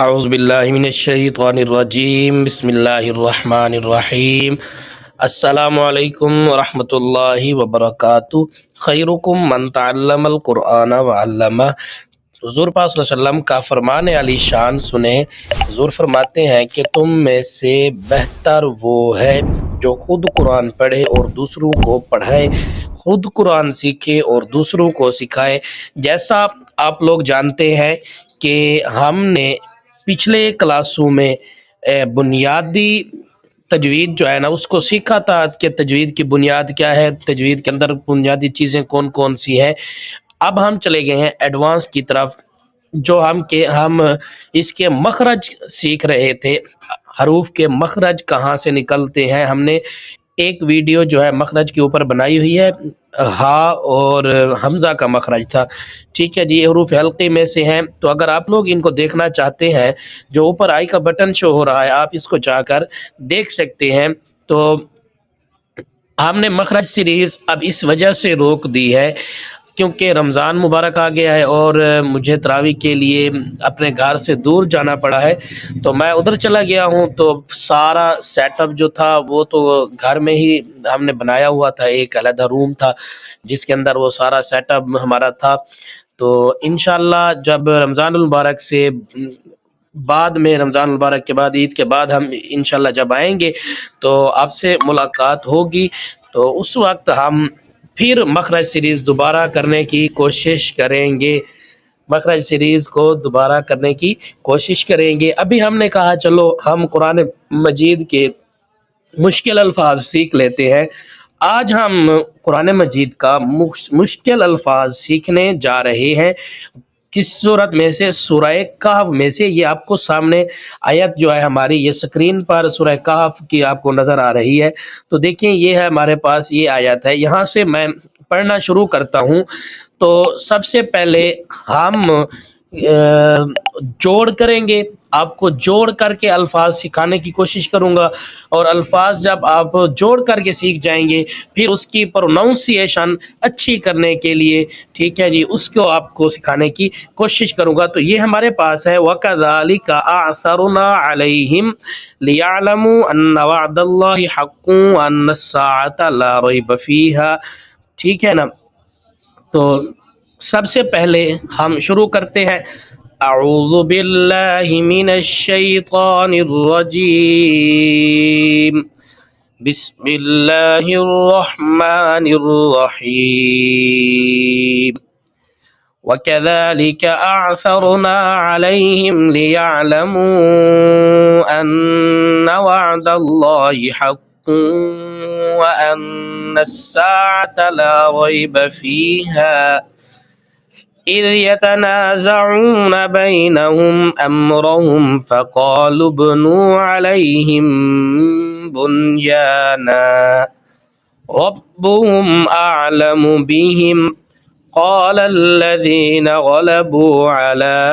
اعوذ باللہ من الشیطان الرجیم، بسم اللہ الرحمن الرحیم۔ السلام علیکم ورحمۃ اللہ وبرکاتہ۔ خیرکم من تعلم القرآن وعلمہ۔ حضور پاک صلی اللہ علیہ وسلم کا فرمان علی شان سنیں۔ حضور فرماتے ہیں کہ تم میں سے بہتر وہ ہے جو خود قرآن پڑھے اور دوسروں کو پڑھائے، خود قرآن سیکھے اور دوسروں کو سکھائے۔ جیسا آپ لوگ جانتے ہیں کہ ہم نے پچھلے کلاسوں میں بنیادی تجوید جو ہے نا اس کو سیکھا تھا کہ تجوید کی بنیاد کیا ہے، تجوید کے اندر بنیادی چیزیں کون کون سی ہیں۔ اب ہم چلے گئے ہیں ایڈوانس کی طرف، جو ہم اس کے مخرج سیکھ رہے تھے، حروف کے مخرج کہاں سے نکلتے ہیں۔ ہم نے ایک ویڈیو جو ہے مخرج کے اوپر بنائی ہوئی ہے، ہا اور حمزہ کا مخرج تھا، ٹھیک ہے جی، یہ حروف حلقے میں سے ہیں۔ تو اگر آپ لوگ ان کو دیکھنا چاہتے ہیں، جو اوپر آئی کا بٹن شو ہو رہا ہے، آپ اس کو جا کر دیکھ سکتے ہیں۔ تو ہم نے مخرج سیریز اب اس وجہ سے روک دی ہے کیونکہ رمضان مبارک آ گیا ہے اور مجھے تراویح کے لیے اپنے گھر سے دور جانا پڑا ہے، تو میں ادھر چلا گیا ہوں۔ تو سارا سیٹ اپ جو تھا وہ تو گھر میں ہی ہم نے بنایا ہوا تھا، ایک علیحدہ روم تھا جس کے اندر وہ سارا سیٹ اپ ہمارا تھا۔ تو انشاءاللہ جب رمضان المبارک سے بعد میں، رمضان المبارک کے بعد، عید کے بعد ہم انشاءاللہ جب آئیں گے تو آپ سے ملاقات ہوگی، تو اس وقت ہم پھر مخرج سیریز دوبارہ کرنے کی کوشش کریں گے، مخرج سیریز کو دوبارہ کرنے کی کوشش کریں گے۔ ابھی ہم نے کہا چلو ہم قرآن مجید کے مشکل الفاظ سیکھ لیتے ہیں۔ آج ہم قرآن مجید کا مشکل الفاظ سیکھنے جا رہے ہیں۔ کس صورت میں سے؟ سورہ کہف میں سے۔ یہ آپ کو سامنے آیت جو ہے ہماری، یہ سکرین پر سورہ کہف کی آپ کو نظر آ رہی ہے۔ تو دیکھیں یہ ہے ہمارے پاس یہ آیت ہے، یہاں سے میں پڑھنا شروع کرتا ہوں۔ تو سب سے پہلے ہم جوڑ کریں گے، آپ کو جوڑ کر کے الفاظ سکھانے کی کوشش کروں گا، اور الفاظ جب آپ جوڑ کر کے سیکھ جائیں گے پھر اس کی پروناؤنسیشن اچھی کرنے کے لیے، ٹھیک ہے جی، اس کو آپ کو سکھانے کی کوشش کروں گا۔ تو یہ ہمارے پاس ہے وَكَذَلِكَ أَعْثَرْنَا عَلَيْهِمْ لِيَعْلَمُوا أَنَّ وَعْدَ اللَّهِ حَقٌّ وَأَنَّ السَّاعَةَ لَا رَيْبَ فِيهَا، ٹھیک ہے نا۔ تو سب سے پہلے ہم شروع کرتے ہیں، اعوذ باللہ من الشیطان الرجیم، بسم اللہ الرحمن الرحیم۔ وَكَذَلِكَ أَعْثَرْنَا عَلَيْهِمْ لِيَعْلَمُوا أَنَّ وَعْدَ اللَّهِ حَقٌّ وَأَنَّ السَّاعَةَ لَا رَيْبَ فِيهَا إِذْ يَتَنَازَعُونَ بَيْنَهُمْ أَمْرَهُمْ فَقَالُوا ابْنُوا عَلَيْهِمْ بُنْيَانًا رَبُّهُمْ أَعْلَمُ بِهِمْ قَالَ الَّذِينَ غَلَبُوا عَلَىٰ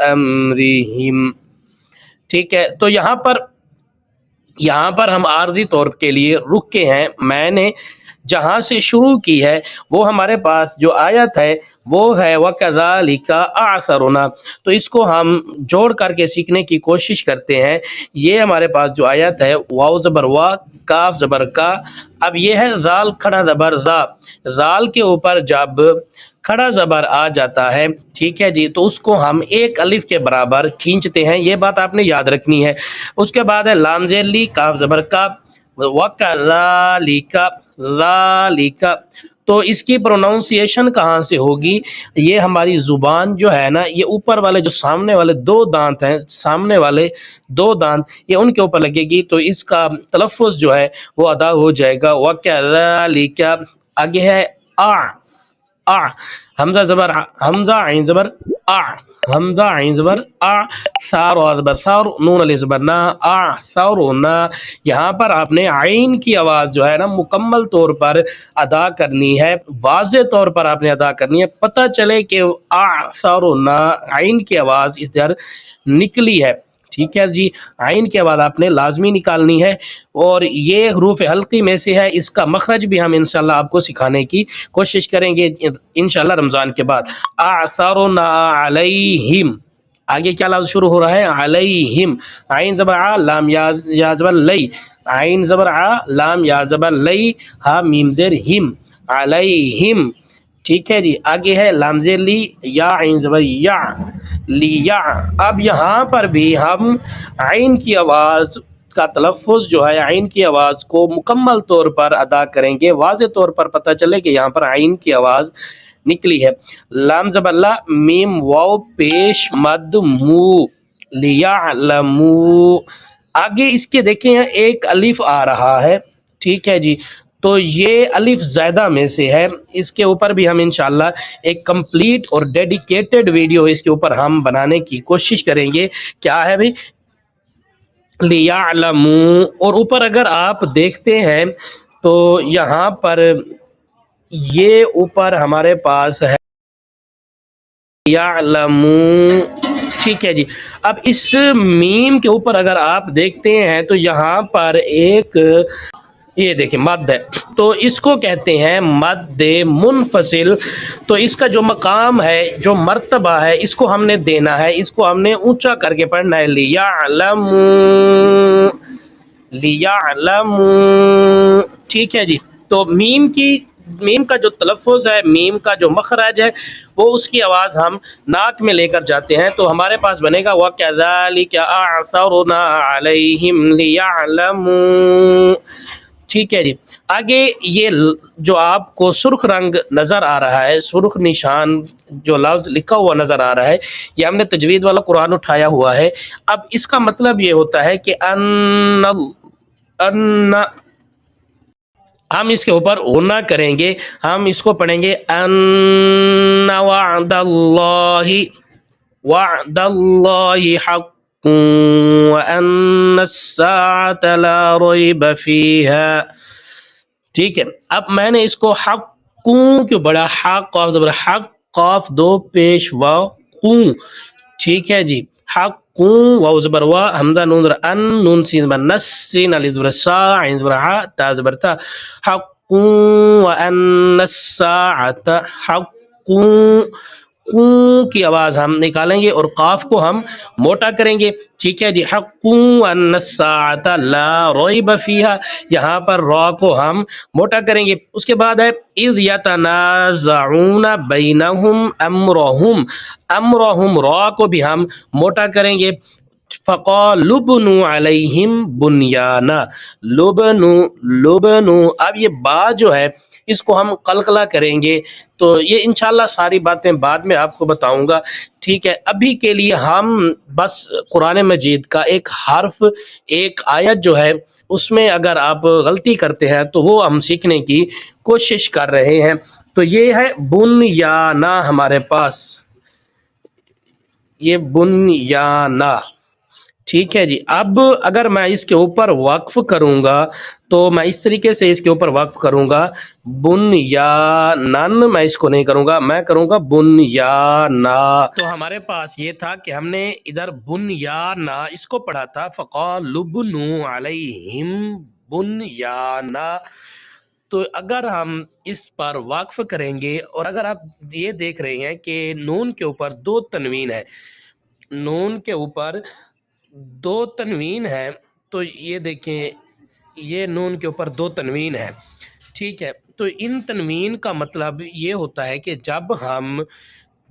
أَمْرِهِمْ، ٹھیک ہے۔ تو یہاں پر ہم عارضی طور کے لیے رکے ہیں۔ میں نے جہاں سے شروع کی ہے وہ ہمارے پاس جو آیت ہے وہ ہے وَكَذَلِكَ أَعْثَرْنَا، تو اس کو ہم جوڑ کر کے سیکھنے کی کوشش کرتے ہیں۔ یہ ہمارے پاس جو آیت ہے، واو زبر وا، کاف زبر کا، اب یہ ہے ذال کھڑا زبر ذا، ذال کے اوپر جب کھڑا زبر آ جاتا ہے، ٹھیک ہے جی، تو اس کو ہم ایک الف کے برابر کھینچتے ہیں، یہ بات آپ نے یاد رکھنی ہے۔ اس کے بعد ہے لام زیر لی، کاف زبر کا، وَكَذَلِكَ ذَلِكَ، تو اس کی پروناؤنسیشن کہاں سے ہوگی؟ یہ ہماری زبان جو ہے نا، یہ اوپر والے جو سامنے والے دو دانت ہیں، سامنے والے دو دانت، یہ ان کے اوپر لگے گی، تو اس کا تلفظ جو ہے وہ ادا ہو جائے گا۔ وَكَذَلِكَ، آگے ہے حمزہ زبر حمزہ عین زبر حمزہ عین زبر سار زبر سار، نون علیہ زبر نا، نا، یہاں پر آپ نے عین کی آواز جو ہے نا مکمل طور پر ادا کرنی ہے، واضح طور پر آپ نے ادا کرنی ہے، پتہ چلے کہ نا عین کی آواز اس در نکلی ہے، ٹھیک ہے جی، عین کے بعد آپ نے لازمی نکالنی ہے، اور یہ حروف حلقی میں سے ہے، اس کا مخرج بھی ہم انشاءاللہ آپ کو سکھانے کی کوشش کریں گے انشاءاللہ رمضان کے بعد۔ اعثرنا علیہم، آگے کیا لفظ شروع ہو رہا ہے؟ علیہم، عین زبر ع، لام یا زبر لئی، عین زبر ع، لام یا زبر لئی، ہا میم زیر ہم، علیہم، ٹھیک ہے جی۔ آگے ہے لام زیر لی، یا عین زبر یا، لیا۔ اب یہاں پر بھی ہم عین کی آواز کا تلفظ جو ہے، عین کی آواز کو مکمل طور پر ادا کریں گے، واضح طور پر پتہ چلے کہ یہاں پر عین کی آواز نکلی ہے۔ لام زبر لا، میم واو پیش مد مو، لیعلمو۔ آگے اس کے دیکھیں ایک الف آ رہا ہے، ٹھیک ہے جی، تو یہ الف زائدہ میں سے ہے، اس کے اوپر بھی ہم انشاءاللہ ایک کمپلیٹ اور ڈیڈیکیٹڈ ویڈیو اس کے اوپر ہم بنانے کی کوشش کریں گے۔ کیا ہے بھائی؟ لیعلمو۔ اور اوپر اگر آپ دیکھتے ہیں تو یہاں پر یہ اوپر ہمارے پاس ہے یعلمو، ٹھیک ہے جی۔ اب اس میم کے اوپر اگر آپ دیکھتے ہیں تو یہاں پر ایک یہ دیکھیں مد ہے، تو اس کو کہتے ہیں مد منفصل۔ تو اس کا جو مقام ہے، جو مرتبہ ہے، اس کو ہم نے دینا ہے، اس کو ہم نے اونچا کر کے پڑھنا ہے، لیعلمو، لیعلمو، ٹھیک ہے جی۔ تو میم کا جو تلفظ ہے، میم کا جو مخرج ہے، وہ اس کی آواز ہم ناک میں لے کر جاتے ہیں، تو ہمارے پاس بنے گا وَكَذَلِكَ أَعْثَرْنَا عَلَيْهِمْ لِيَعْلَمُوا، ٹھیک ہے جی۔ آگے یہ جو آپ کو سرخ رنگ نظر آ رہا ہے، سرخ نشان جو لفظ لکھا ہوا نظر آ رہا ہے، یہ ہم نے تجوید والا قرآن اٹھایا ہوا ہے۔ اب اس کا مطلب یہ ہوتا ہے کہ ان، ہم اس کے اوپر غنہ کریں گے، ہم اس کو پڑھیں گے ان وعد اللہ، وعد اللہ حق وان الساعة لا ریب فیہا، ٹھیک ہے۔ اب میں نے اس کو حق کیوں بڑا، حق قاف زبر حق، قاف دو پیش واو قوں، ٹھیک ہے جی۔ حق واو زبر وا، حمزہ نون زبر ان، نون سین زبر نس، سین الف زبر سا، عین زبر ع، تا زبر تا، حق وان الساعة، حق قوں کی آواز ہم نکالیں گے اور قاف کو ہم موٹا کریں گے، ٹھیک ہے جی۔ حق وان الساعة لا ریب فیہا، یہاں پر را کو ہم موٹا کریں گے۔ اس کے بعد ہے اذ یتنازعون بینہم امرہم، امرہم را کو بھی ہم موٹا کریں گے۔ فقالوا ابنوا علیہم بنیانا، لبنو، اب یہ با جو ہے اس کو ہم قلقلہ کریں گے، تو یہ انشاءاللہ ساری باتیں بعد میں آپ کو بتاؤں گا، ٹھیک ہے۔ ابھی کے لیے ہم بس قرآن مجید کا ایک حرف، ایک آیت جو ہے اس میں اگر آپ غلطی کرتے ہیں تو وہ ہم سیکھنے کی کوشش کر رہے ہیں۔ تو یہ ہے بنیانا ہمارے پاس، یہ بنیانا، ٹھیک ہے جی۔ اب اگر میں اس کے اوپر وقف کروں گا تو میں اس طریقے سے اس کے اوپر وقف کروں گا، بنیانن، میں اس کو نہیں کروں گا، میں کروں گا بنیانا۔ تو ہمارے پاس یہ تھا کہ ہم نے ادھر بنیانا اس کو پڑھا تھا، فقالوا ابنوا علیہم بنیانا۔ تو اگر ہم اس پر وقف کریں گے، اور اگر آپ یہ دیکھ رہے ہیں کہ نون کے اوپر دو تنوین ہے، نون کے اوپر دو تنوین ہے، تو یہ دیکھیں یہ نون کے اوپر دو تنوین ہے، ٹھیک ہے۔ تو ان تنوین کا مطلب یہ ہوتا ہے کہ جب ہم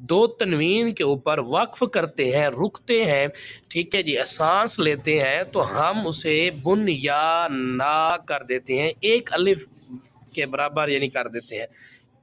دو تنوین کے اوپر وقف کرتے ہیں، رکتے ہیں، ٹھیک ہے جی، سانس لیتے ہیں، تو ہم اسے بنیانا کر دیتے ہیں، ایک الف کے برابر یعنی کر دیتے ہیں،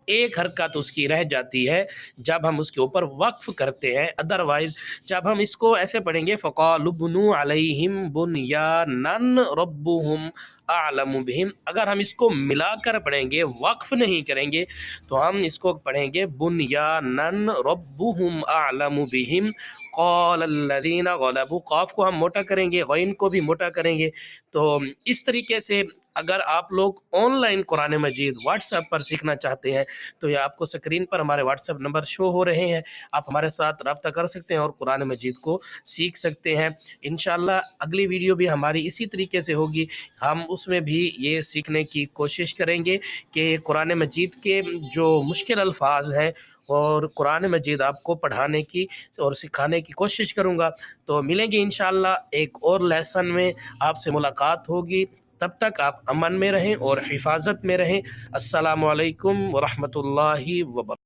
ایک حرکت اس کی رہ جاتی ہے جب ہم اس کے اوپر وقف کرتے ہیں۔ ادروائز جب ہم اس کو ایسے پڑھیں گے فقالوا ابنوا علیہم بنیانا ربہم اعلم بہم، اگر ہم اس کو ملا کر پڑھیں گے، وقف نہیں کریں گے، تو ہم اس کو پڑھیں گے بنیانا ربہم اعلم بہم قال الذین غلبوا، قاف کو ہم موٹا کریں گے، غین کو بھی موٹا کریں گے۔ تو اس طریقے سے اگر آپ لوگ online Quran Majeed WhatsApp پر سیکھنا چاہتے ہیں تو یہ آپ کو سکرین پر ہمارے واٹس ایپ نمبر شو ہو رہے ہیں، آپ ہمارے ساتھ رابطہ کر سکتے ہیں اور قرآن مجید کو سیکھ سکتے ہیں۔ انشاءاللہ اگلی ویڈیو بھی ہماری اسی طریقے سے ہوگی، ہم اس میں بھی یہ سیکھنے کی کوشش کریں گے کہ قرآن مجید کے جو مشکل الفاظ ہیں اور قرآن مجید آپ کو پڑھانے کی اور سکھانے کی کوشش کروں گا۔ تو ملیں گے انشاءاللہ ایک اور لیسن میں، آپ سے ملاقات ہوگی۔ تب تک آپ امن میں رہیں اور حفاظت میں رہیں۔ السلام علیکم ورحمۃ اللہ وبرکاتہ۔